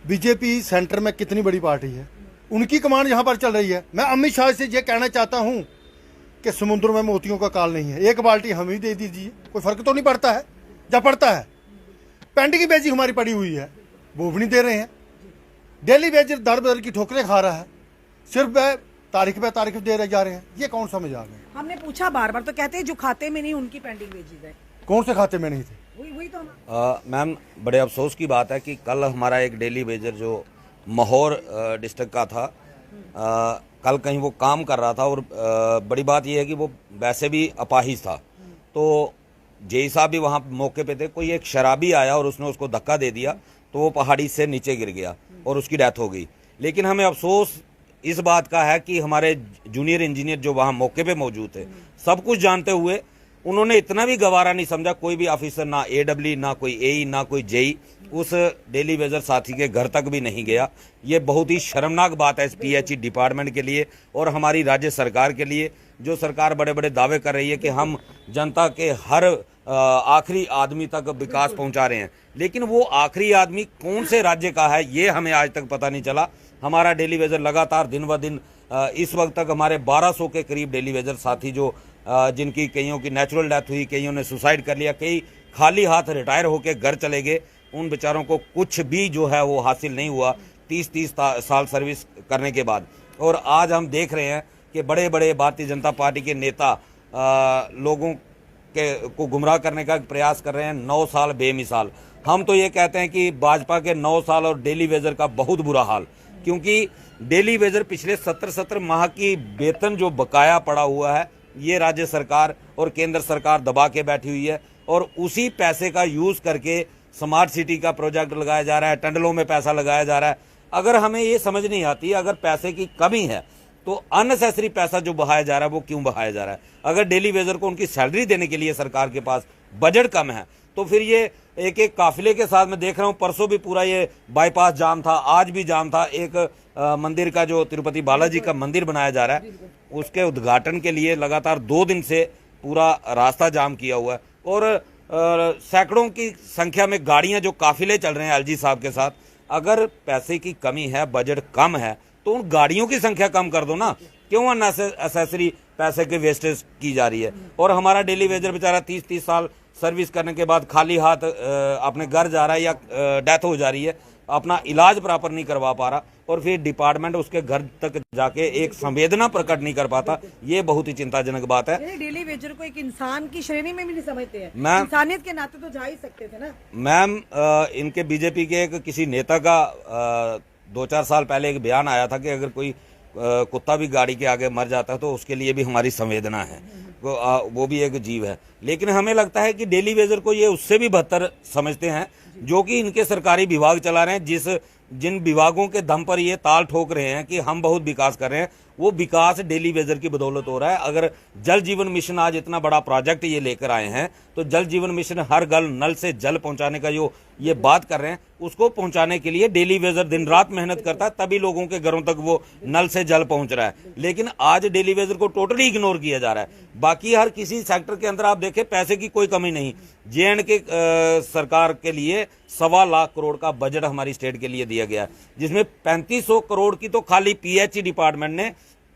BJP centre में कितनी बड़ी पार्टी है, उनकी कमांड यहाँ पर चल रही है। मैं अमित शाह से ये कहना चाहता हूँ कि समुद्र में मोतियों का काल नहीं है, एक बाल्टी हम ही दे दीजिए, कोई फर्क तो नहीं पड़ता है। जब पड़ता है पेंट की बेची हमारी पड़ी हुई है, वो भी नहीं दे रहे हैं। डेली बेच दर बदर की ठोकरें खा रहा है, सिर्फ तारीख पे तारीख दे रहे जा रहे हैं। ये कौन सा मजाक है? हमने पूछा बार बार तो कहते हैं जो खाते में नहीं उनकी पेंडिंग वेजेस है। कौन से खाते में नहीं थे? वही तो मैम, बड़े अफसोस की बात है कि कल हमारा एक डेली वेजर जो महोर डिस्ट्रिक्ट का था, कल कहीं वो काम कर रहा था और बड़ी बात यह है कि वो वैसे भी अपाहिज था। तो जेई साहब भी वहाँ मौके पे थे। कोई एक शराबी आया और उसने उसको धक्का दे दिया तो वो पहाड़ी से नीचे गिर गया और उसकी डेथ हो गई। लेकिन हमें अफसोस इस बात का है कि हमारे जूनियर इंजीनियर जो वहाँ मौके पे मौजूद थे, सब कुछ जानते हुए उन्होंने इतना भी गवारा नहीं समझा, कोई भी ऑफिसर, ना एडब्ल्यू, ना कोई एई, ना कोई जेई, उस डेली वेजर साथी के घर तक भी नहीं गया। ये बहुत ही शर्मनाक बात है इस पीएचई डिपार्टमेंट के लिए और हमारी राज्य सरकार के लिए। जो सरकार बड़े बड़े दावे कर रही है कि हम जनता के हर आखिरी आदमी तक विकास पहुंचा रहे हैं, लेकिन वो आखिरी आदमी कौन से राज्य का है ये हमें आज तक पता नहीं चला। हमारा डेली वेजर लगातार दिन ब दिन इस वक्त तक हमारे 1200 के करीब डेली वेजर साथी जो जिनकी कईयों की नेचुरल डेथ हुई, कईयों ने सुसाइड कर लिया, कई खाली हाथ रिटायर होकर घर चले गए। उन बेचारों को कुछ भी जो है वो हासिल नहीं हुआ 30-30 साल सर्विस करने के बाद। और आज हम देख रहे हैं कि बड़े बड़े भारतीय जनता पार्टी के नेता लोगों को गुमराह करने का प्रयास कर रहे हैं। 9 साल बेमिसाल। हम तो ये कहते हैं कि भाजपा के 9 साल और डेली वेजर का बहुत बुरा हाल, क्योंकि डेली वेजर पिछले 70 माह की वेतन जो बकाया पड़ा हुआ है, ये राज्य सरकार और केंद्र सरकार दबा के बैठी हुई है और उसी पैसे का यूज करके स्मार्ट सिटी का प्रोजेक्ट लगाया जा रहा है, टंडलों में पैसा लगाया जा रहा है। अगर हमें ये समझ नहीं आती, अगर पैसे की कमी है तो अननेसेसरी पैसा जो बहाया जा रहा है वो क्यों बहाया जा रहा है? अगर डेली वेजर को उनकी सैलरी देने के लिए सरकार के पास बजट कम है तो फिर ये एक एक काफिले के साथ मैं देख रहा हूं, परसों भी पूरा ये बाईपास जाम था, आज भी जाम था। एक मंदिर का जो तिरुपति बालाजी का मंदिर बनाया जा रहा है, उसके उद्घाटन के लिए लगातार 2 दिन से पूरा रास्ता जाम किया हुआ है और सैकड़ों की संख्या में गाड़ियां जो काफिले चल रहे हैं एलजी साहब के साथ। अगर पैसे की कमी है, बजट कम है, तो उन गाड़ियों की संख्या कम कर दो ना। क्यों अननेसेसरी पैसे की वेस्टेज की जा रही है? और हमारा डेली वेजर बेचारा 30-30 साल सर्विस करने के बाद खाली हाथ अपने घर जा रहा है या डेथ हो जा रही है, अपना इलाज प्रॉपर नहीं करवा पा रहा और फिर डिपार्टमेंट उसके घर तक जाके एक संवेदना प्रकट नहीं कर पाता। ये बहुत ही चिंताजनक बात है। डेली वेजर को एक इंसान की श्रेणी में भी नहीं समझते हैं। मैम, इंसानियत के नाते तो जा ही सकते थे ना। मैम, इनके बीजेपी के एक किसी नेता का 2-4 साल पहले एक बयान आया था कि अगर कोई कुत्ता भी गाड़ी के आगे मर जाता है तो उसके लिए भी हमारी संवेदना है, वो भी एक जीव है। लेकिन हमें लगता है कि डेली वेजर को ये उससे भी बदतर समझते हैं जो कि इनके सरकारी विभाग चला रहे हैं, जिन विभागों के दम पर ये ताल ठोक रहे हैं कि हम बहुत विकास कर रहे हैं, वो विकास डेली वेजर की बदौलत हो रहा है। अगर जल जीवन मिशन आज इतना बड़ा प्रोजेक्ट ये लेकर आए हैं तो जल जीवन मिशन हर घर नल से जल पहुंचाने का जो ये बात कर रहे हैं, उसको पहुंचाने के लिए डेली वेजर दिन रात मेहनत करता है, तभी लोगों के घरों तक वो नल से जल पहुंच रहा है। लेकिन आज डेली वेजर को टोटली इग्नोर किया जा रहा है। बाकी हर किसी सेक्टर के अंदर आप देखें पैसे की कोई कमी नहीं। JNK सरकार के लिए 1.25 लाख करोड़ का बजट हमारी स्टेट के लिए दिया गया है, जिसमें 3500 करोड़ की तो खाली पीएचई डिपार्टमेंट ने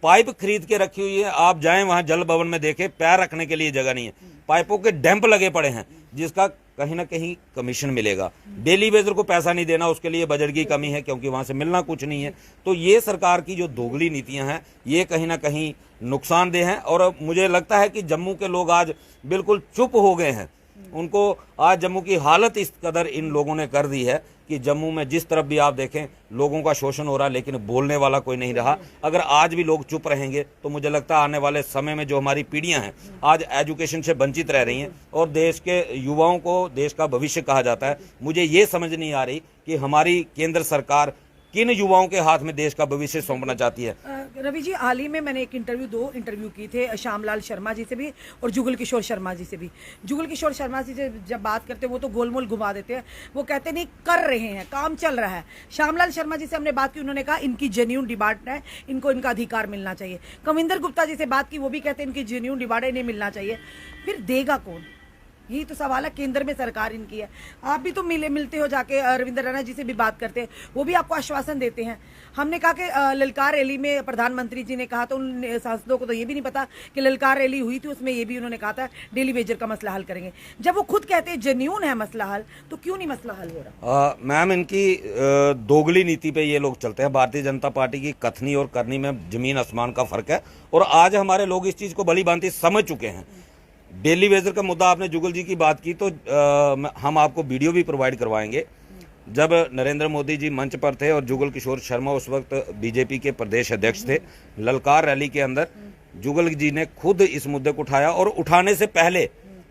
पाइप खरीद के रखी हुई है। आप जाएं वहां जल भवन में देखें, पैर रखने के लिए जगह नहीं है, पाइपों के डैम्प लगे पड़े हैं, जिसका कहीं ना कहीं कमीशन मिलेगा। डेली वेजर को पैसा नहीं देना, उसके लिए बजट की कमी है क्योंकि वहां से मिलना कुछ नहीं है। तो ये सरकार की जो दोगली नीतियां हैं ये कहीं ना कहीं नुकसानदेह हैं और मुझे लगता है कि जम्मू के लोग आज बिल्कुल चुप हो गए हैं। उनको आज जम्मू की हालत इस कदर इन लोगों ने कर दी है कि जम्मू में जिस तरफ भी आप देखें लोगों का शोषण हो रहा है, लेकिन बोलने वाला कोई नहीं रहा। अगर आज भी लोग चुप रहेंगे तो मुझे लगता है आने वाले समय में जो हमारी पीढ़ियां हैं आज एजुकेशन से वंचित रह रही हैं और देश के युवाओं को देश का भविष्य कहा जाता है। मुझे ये समझ नहीं आ रही कि हमारी केंद्र सरकार किन युवाओं के हाथ में देश का भविष्य सौंपना चाहती है। रवि जी, हाल ही में मैंने एक दो इंटरव्यू की थे श्यामलाल शर्मा जी से भी और जुगल किशोर शर्मा जी से भी। जुगल किशोर शर्मा जी से जब बात करते हैं वो तो गोलमोल घुमा देते हैं, वो कहते नहीं कर रहे हैं, काम चल रहा है। श्यामलाल शर्मा जी से हमने बात की, उन्होंने कहा इनकी जेन्यून डिमांड है, इनको इनका अधिकार मिलना चाहिए। कविंदर गुप्ता जी से बात की, वो भी कहते हैं इनकी जेन्यून डिमांड है, नहीं मिलना चाहिए। फिर देगा कौन? यही तो सवाल है, केंद्र में सरकार इनकी है। आप भी तो मिलते हो जाके, रविंद्र रैना जी से भी बात करते हैं, वो भी आपको आश्वासन देते हैं। हमने कहा कि ललकार रैली में प्रधानमंत्री जी ने कहा, तो उन सांसदों को तो ये भी नहीं पता कि ललकार रैली हुई थी, उसमें ये भी उन्होंने कहा था डेली वेजर का मसला हल करेंगे। जब वो खुद कहते हैं जेन्युइन है मसला हल, तो क्यों नहीं मसला हल हो रहा? मैम, इनकी दोगली नीति पे ये लोग चलते हैं। भारतीय जनता पार्टी की कथनी और करनी में जमीन आसमान का फर्क है, और आज हमारे लोग इस चीज को भली भांति समझ चुके हैं। डेली वेजर का मुद्दा, आपने जुगल जी की बात की, तो हम आपको वीडियो भी प्रोवाइड करवाएंगे। जब नरेंद्र मोदी जी मंच पर थे और जुगल किशोर शर्मा उस वक्त बीजेपी के प्रदेश अध्यक्ष थे, ललकार रैली के अंदर जुगल जी ने खुद इस मुद्दे को उठाया, और उठाने से पहले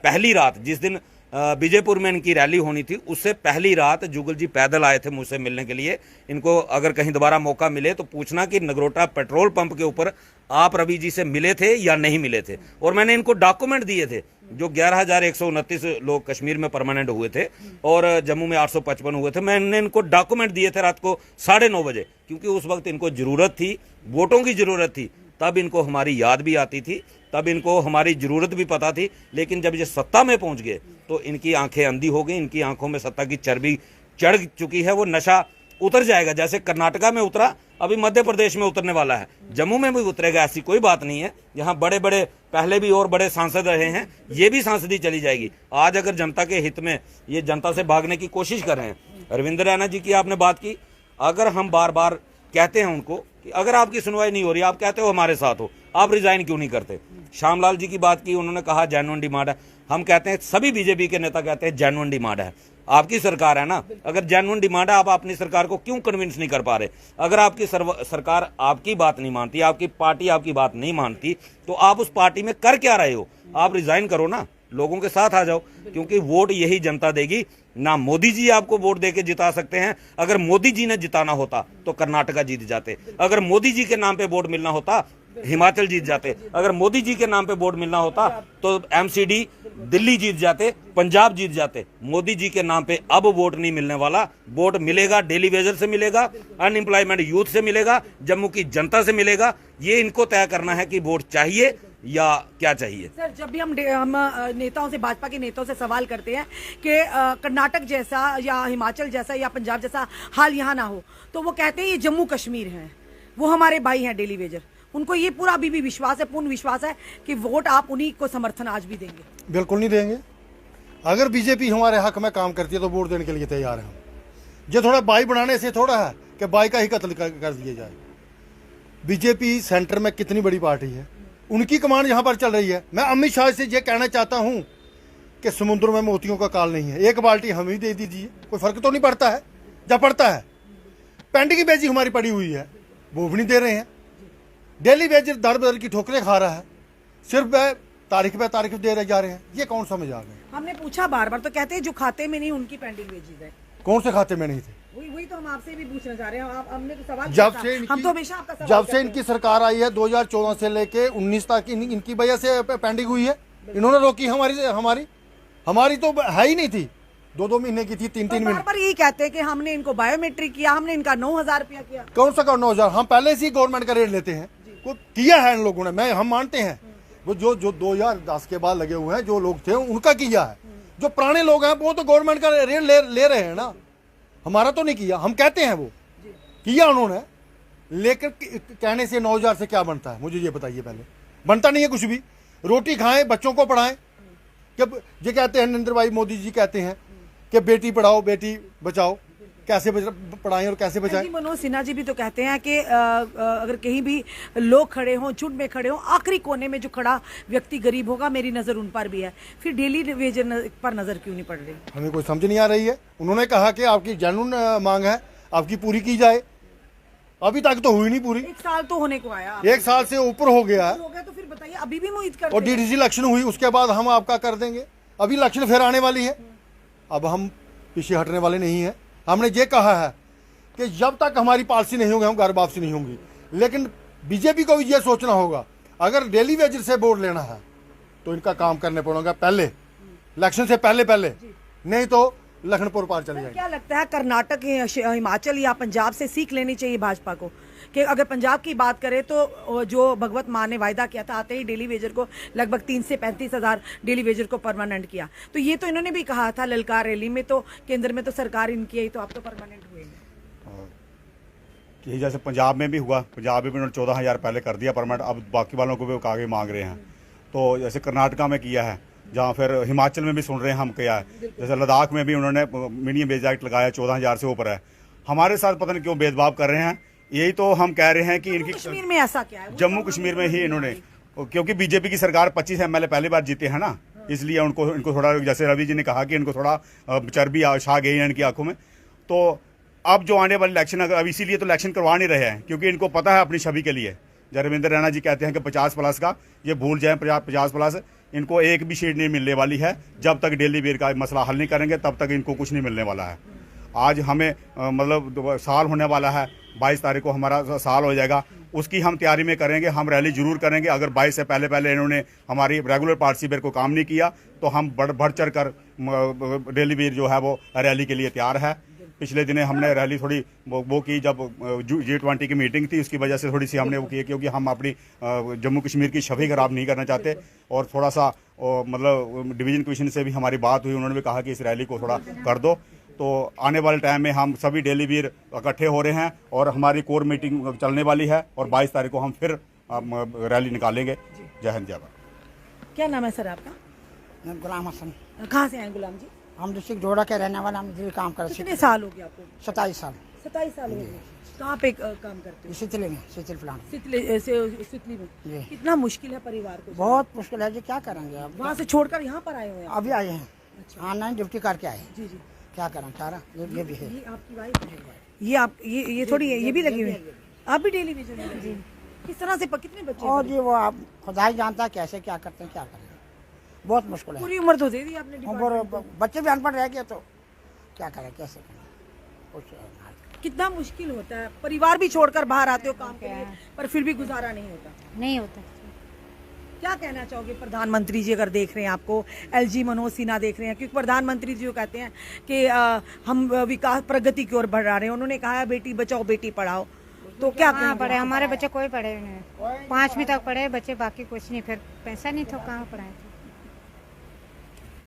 पहली रात, जिस दिन विजयपुर में इनकी रैली होनी थी, उससे पहली रात जुगल जी पैदल आए थे मुझसे मिलने के लिए। इनको अगर कहीं दोबारा मौका मिले तो पूछना कि नगरोटा पेट्रोल पंप के ऊपर आप रवि जी से मिले थे या नहीं मिले थे। और मैंने इनको डॉक्यूमेंट दिए थे, जो 11,129 लोग कश्मीर में परमानेंट हुए थे और जम्मू में 855 हुए थे। मैंने इनको डॉक्यूमेंट दिए थे रात को 9:30 बजे, क्योंकि उस वक्त इनको जरूरत थी, वोटों की जरूरत थी। तब इनको हमारी याद भी आती थी, तब इनको हमारी जरूरत भी पता थी। लेकिन जब ये सत्ता में पहुंच गए तो इनकी आंखें अंधी हो गई, इनकी आंखों में सत्ता की चर्बी चढ़ चुकी है। वो नशा उतर जाएगा, जैसे कर्नाटका में उतरा, अभी मध्य प्रदेश में उतरने वाला है, जम्मू में भी उतरेगा। ऐसी कोई बात नहीं है। यहाँ बड़े बड़े पहले भी और बड़े सांसद रहे हैं, ये भी सांसदी चली जाएगी। आज अगर जनता के हित में ये जनता से भागने की कोशिश कर रहे हैं। रविंद्र रैना जी की आपने बात की, अगर हम बार बार कहते हैं उनको कि अगर आपकी सुनवाई नहीं हो रही, आप कहते हो हमारे साथ हो, आप रिजाइन क्यों नहीं करते? श्यामलाल जी की बात की, उन्होंने कहा जेन्युइन डिमांड है। हम कहते हैं, सभी बीजेपी के नेता कहते हैं जेन्युइन डिमांड है। आपकी सरकार है ना, अगर जेन्युइन डिमांड है, आप अपनी सरकार को क्यों कन्विंस नहीं कर पा रहे? अगर आपकी सरकार आपकी बात नहीं मानती, आपकी पार्टी आपकी बात नहीं मानती, तो आप उस पार्टी में कर क्या रहे हो? आप रिजाइन करो ना, लोगों के साथ आ जाओ, क्योंकि वोट यही जनता देगी ना। मोदी जी आपको वोट देके जिता सकते हैं। अगर मोदी जी ने जिताना होता तो कर्नाटका जीत जाते, अगर मोदी जी के नाम पे वोट मिलना होता हिमाचल जीत जाते, अगर मोदी जी के नाम पे वोट मिलना होता तो एमसीडी दिल्ली जीत जाते, पंजाब जीत जाते। मोदी जी के नाम पे अब वोट नहीं मिलने वाला। वोट मिलेगा डेली वेजर से मिलेगा, अनएम्प्लॉयमेंट यूथ से मिलेगा, जम्मू की जनता से मिलेगा। ये इनको तय करना है कि वोट चाहिए या क्या चाहिए। सर, जब भी हम नेताओं से, भाजपा के नेताओं से सवाल करते हैं कि कर्नाटक जैसा या हिमाचल जैसा या पंजाब जैसा हाल यहाँ ना हो, तो वो कहते हैं ये जम्मू कश्मीर है, वो हमारे भाई हैं डेली वेजर। उनको ये पूरा अभी भी विश्वास है, पूर्ण विश्वास है कि वोट आप उन्हीं को समर्थन आज भी देंगे। बिल्कुल नहीं देंगे। अगर बीजेपी हमारे हक में काम करती है तो वोट देने के लिए तैयार हैं हम। ये थोड़ा बाई बनाने से थोड़ा है कि बाई का ही कत्ल कर दिया जाए। बीजेपी सेंटर में कितनी बड़ी पार्टी है, उनकी कमांड यहाँ पर चल रही है। मैं अमित शाह से ये कहना चाहता हूँ कि समुद्र में मोतियों का काल नहीं है, एक बाल्टी हम ही दे दीजिए, कोई फर्क तो नहीं पड़ता है। जब पड़ता है, पेंड की बेची हमारी पड़ी हुई है, वो भी नहीं दे रहे हैं। डेली वेजर दर बदर की ठोकरें खा रहा है, सिर्फ तारीख पे तारीख दे रहे जा रहे हैं। ये कौन समझ आ गए? हमने पूछा बार बार, तो कहते हैं जो खाते में नहीं उनकी पेंडिंग वेजेस है। कौन से खाते में नहीं थे? वही तो हम आपसे भी पूछना चाह रहे हैं। आप हमने तो सवाल जब किया से था। हम तो हमेशा आपका सवाल जब से करते हैं। इनकी सरकार आई है 2014 से लेके 19 तक इनकी वजह से पेंडिंग हुई है। इन्होंने रोकी हमारी तो है ही नहीं थी, 2-2 महीने की थी, 3-3 महीने। बार यही कहते हैं कि हमने इनको बायोमेट्रिक किया, हमने इनका 9,000 रुपया किया। कौन सा 9,000? हम पहले से ही गवर्नमेंट का रेट लेते हैं, को किया है इन लोगों ने। हम मानते हैं वो जो 2010 के बाद लगे हुए हैं जो लोग थे उनका किया है। जो पुराने लोग हैं वो तो गवर्नमेंट का रेट ले रहे हैं ना, हमारा तो नहीं किया। हम कहते हैं वो किया उन्होंने, लेकर कहने से 9,000 से क्या बनता है मुझे ये बताइए पहले। बनता नहीं है कुछ भी। रोटी खाएं, बच्चों को पढ़ाएं। जब ये कहते हैं नरेंद्र भाई मोदी जी कहते हैं कि बेटी पढ़ाओ बेटी बचाओ, कैसे पढ़ाएं और कैसे बचाएं? मनोज सिन्हा जी भी तो कहते हैं कि अगर कहीं भी लोग खड़े हों, झुंड में खड़े हों, आखिरी कोने में जो खड़ा व्यक्ति गरीब होगा, मेरी नजर उन पर भी है। फिर डेली वेजर पर नजर क्यों नहीं पड़ रही? हमें कोई समझ नहीं आ रही है। उन्होंने कहा कि आपकी जेन्युइन मांग है, आपकी पूरी की जाए। अभी तक तो हुई नहीं पूरी। 1 साल तो होने को आया, 1 साल से ऊपर हो गया है। हो गया तो फिर बताइए, अभी भी उम्मीद करते और डीडीसी इलेक्शन हुई, उसके बाद हम आपका कर देंगे। अभी इलेक्शन फिर आने वाली है, अब हम पीछे हटने वाले नहीं है। हमने ये कहा है कि जब तक हमारी पॉलिसी नहीं होगी हम घर वापसी नहीं होंगी। लेकिन बीजेपी को भी ये सोचना होगा, अगर डेली वेजर से वोट लेना है तो इनका काम करने पड़ेगा पहले, इलेक्शन से पहले, नहीं तो लखनपुर पार चले जाएंगे। क्या लगता है कर्नाटक, हिमाचल या पंजाब से सीख लेनी चाहिए भाजपा को कि अगर पंजाब की बात करें तो जो भगवत मान ने वायदा किया था आते ही डेली वेजर को लगभग 30 से 35 हज़ार डेली वेजर को परमानेंट किया। तो ये तो इन्होंने भी कहा था ललकार रैली में, तो केंद्र में तो सरकार इनकी है, तो आप तो परमानेंट हुए हैं। यही जैसे पंजाब में भी हुआ, पंजाब में भी उन्होंने 14,000 पहले कर दिया परमानेंट, अब बाकी वालों को भी आगे मांग रहे हैं। तो जैसे कर्नाटका में किया है, जहाँ फिर हिमाचल में भी सुन रहे हैं हम किया है, जैसे लद्दाख में भी उन्होंने मिनिमम वेज एक्ट लगाया 14,000 से ऊपर है। हमारे साथ पता नहीं क्यों भेदभाव कर रहे हैं। यही तो हम कह रहे हैं कि इनकी कश्मीर में ऐसा क्या है? जम्मू कश्मीर में ही इन्होंने, क्योंकि बीजेपी की सरकार 25 MLA पहली बार जीते हैं ना, इसलिए इनको थोड़ा, जैसे रवि जी ने कहा कि इनको थोड़ा चर्बी छा गई है इनकी आंखों में। तो अब जो आने वाली इलेक्शन, अगर अब इसीलिए तो इलेक्शन करवा नहीं रहे हैं, क्योंकि इनको पता है अपनी छवि के लिए। जब रविंद्र रैना जी कहते हैं कि 50+ का, ये भूल जाएं 50+, इनको एक भी सीट नहीं मिलने वाली है। जब तक डेली वेयर का मसला हल नहीं करेंगे तब तक इनको कुछ नहीं मिलने वाला है। आज हमें मतलब साल होने वाला है, 22 तारीख को हमारा साल हो जाएगा, उसकी हम तैयारी में करेंगे, हम रैली जरूर करेंगे। अगर 22 से पहले इन्होंने हमारी रेगुलर पार्टिसिपेट को काम नहीं किया तो हम बढ़ चढ़ कर डेली वेयर जो है वो रैली के लिए तैयार है। पिछले दिने हमने रैली थोड़ी वो की, जब G20 की मीटिंग थी, उसकी वजह से थोड़ी सी हमने वो की, क्योंकि हम अपनी जम्मू कश्मीर की छवि खराब नहीं करना चाहते। और थोड़ा सा मतलब डिवीजन कमीशन से भी हमारी बात हुई, उन्होंने भी कहा कि इस रैली को थोड़ा कर दो। तो आने वाले टाइम में हम सभी डेली वेयर इकट्ठे हो रहे हैं और हमारी कोर मीटिंग चलने वाली है, और 22 तारीख को हम फिर रैली निकालेंगे। जय हिंद जय भारत। क्या नाम है सर आपका? गुलाम हसन। कहाँ से हैं गुलाम जी? हम डिस्ट्रिक्ट जोड़ा के रहने वाले, हम दिल्ली काम करते कितने साल हो गए आपको? 27 साल 27 साल हो गए। कहाँ पे काम करते हो? सितली में, सितल प्लांट। सितली में। जी। कितना मुश्किल है परिवार को? बहुत मुश्किल है जी, क्या करेंगे अब? वहाँ से छोड़कर यहाँ पर आए हुए हैं? अभी आए हैं, ऑनलाइन ड्यूटी करके आए। जी जी। क्या करें, चारा ये भी है। ये आपकी वाइफ है? ये आप ये थोड़ी ये भी लगी हुई है? आप भी डेली वेजर में? जी। किस तरह से कितने बच्चे? और जी वो आप खुदा ही जानता है कैसे क्या करते हैं, क्या करें, बहुत मुश्किल है। पूरी उम्र तो दे दी आपने डिपार्टमेंट को। बच्चे भी अनपढ़ रह गए तो क्या करें, कैसे करें, कुछ कितना मुश्किल होता है। परिवार भी छोड़कर बाहर आते हो काम के लिए, पर फिर भी गुजारा नहीं होता। क्या कहना चाहोगे प्रधानमंत्री जी, अगर देख रहे हैं आपको, LG मनोज सिन्हा देख रहे हैं, क्योंकि प्रधानमंत्री जी कहते हैं कि हम विकास प्रगति की ओर बढ़ रहे हैं। उन्होंने कहा है बेटी बचाओ बेटी पढ़ाओ, तो क्या पढ़े? हमारे बच्चे कोई पढ़े नहीं, 5वीं तक पढ़े बच्चे, बाकी कुछ नहीं। फिर पैसा नहीं था, कहाँ पढ़ाए?